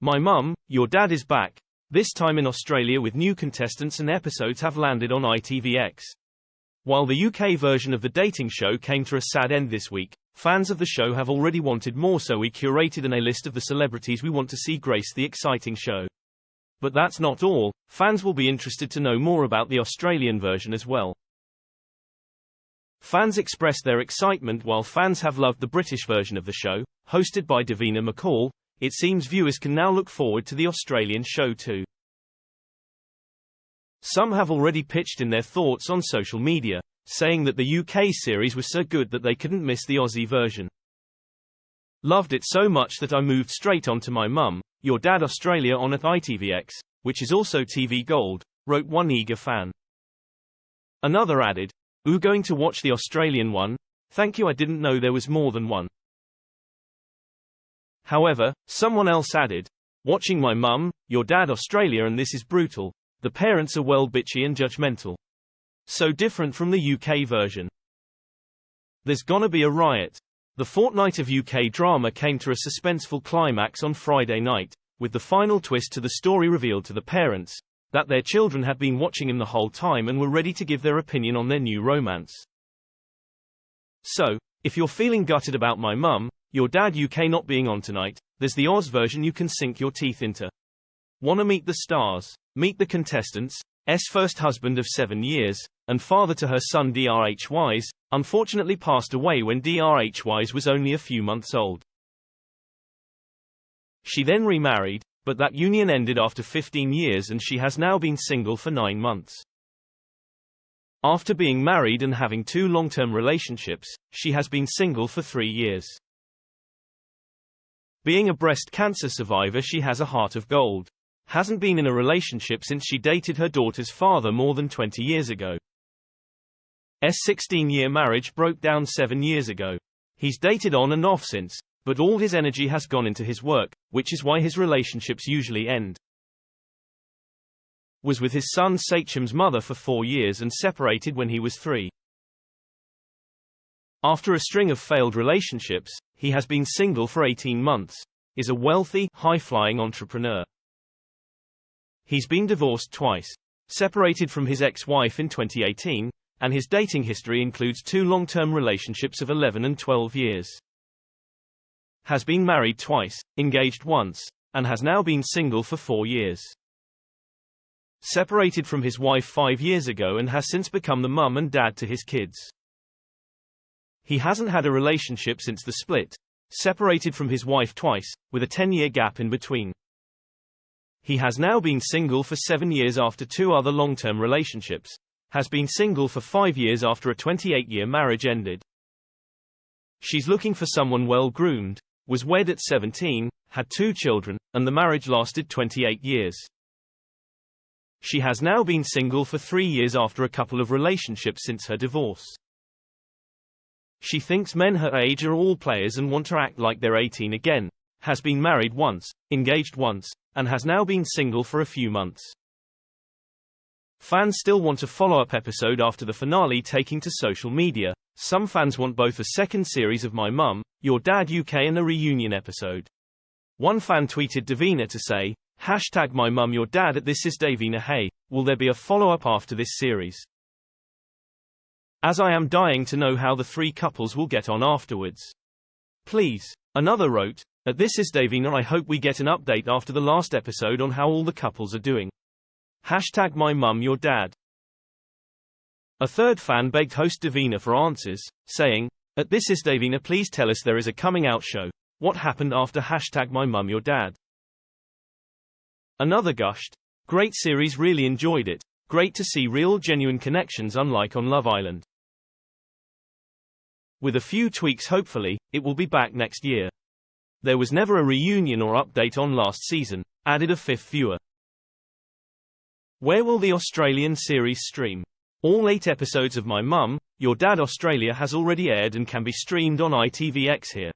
My Mum, Your Dad is back, this time in Australia with new contestants and episodes have landed on ITVX. While the UK version of the dating show came to a sad end this week, fans of the show have already wanted more, so we curated a list of the celebrities we want to see grace the exciting show. But that's not all, fans will be interested to know more about the Australian version as well. Fans expressed their excitement. While fans have loved the British version of the show, hosted by Davina McCall, it seems viewers can now look forward to the Australian show too. Some have already pitched in their thoughts on social media, saying that the UK series was so good that they couldn't miss the Aussie version. Loved it so much that I moved straight on to My Mum, Your Dad Australia on at ITVX, which is also TV Gold, wrote one eager fan. Another added, "Ooh, going to watch the Australian one? Thank you, I didn't know there was more than one." However, someone else added, "Watching My Mum, Your Dad Australia and this is brutal. The parents are well bitchy and judgmental. So different from the UK version. There's gonna be a riot." The fortnight of UK drama came to a suspenseful climax on Friday night, with the final twist to the story revealed to the parents, that their children had been watching him the whole time and were ready to give their opinion on their new romance. So, if you're feeling gutted about My Mum, Your Dad UK not being on tonight, there's the Oz version you can sink your teeth into. Wanna meet the stars? Meet the contestants, first husband of 7 years, and father to her son DRHY's, unfortunately passed away when DRHY's was only a few months old. She then remarried, but that union ended after 15 years and she has now been single for 9 months. After being married and having 2 long-term relationships, she has been single for 3 years. Being a breast cancer survivor, she has a heart of gold. Hasn't been in a relationship since she dated her daughter's father more than 20 years ago. 16-year marriage broke down 7 years ago. He's dated on and off since, but all his energy has gone into his work, which is why his relationships usually end. Was with his son Sacham's mother for 4 years and separated when he was 3. After a string of failed relationships, he has been single for 18 months, is a wealthy, high-flying entrepreneur. He's been divorced twice, separated from his ex-wife in 2018, and his dating history includes 2 long-term relationships of 11 and 12 years. Has been married twice, engaged once, and has now been single for 4 years. Separated from his wife 5 years ago and has since become the mum and dad to his kids. He hasn't had a relationship since the split, separated from his wife twice, with a 10-year gap in between. He has now been single for 7 years after 2 other long-term relationships, has been single for 5 years after a 28-year marriage ended. She's looking for someone well-groomed, was wed at 17, had 2 children, and the marriage lasted 28 years. She has now been single for 3 years after a couple of relationships since her divorce. She thinks men her age are all players and want to act like they're 18 again, has been married once, engaged once, and has now been single for a few months. Fans still want a follow-up episode after the finale taking to social media. Some fans want both a second series of My Mum, Your Dad UK and a reunion episode. One fan tweeted Davina to say, #My Mum Your Dad at This Is Davina. Hey, will there be a follow-up after this series? As I am dying to know how the 3 couples will get on afterwards. Please. Another wrote, at This Is Davina, I hope we get an update after the last episode on how all the couples are doing. #My Mum Your Dad. A third fan begged host Davina for answers, saying, at This Is Davina, please tell us there is a coming out show. What happened after #My Mum Your Dad? Another gushed, great series, really enjoyed it. Great to see real genuine connections unlike on Love Island. With a few tweaks, hopefully, it will be back next year. There was never a reunion or update on last season, added a 5th viewer. Where will the Australian series stream? All 8 episodes of My Mum, Your Dad Australia has already aired and can be streamed on ITVX here.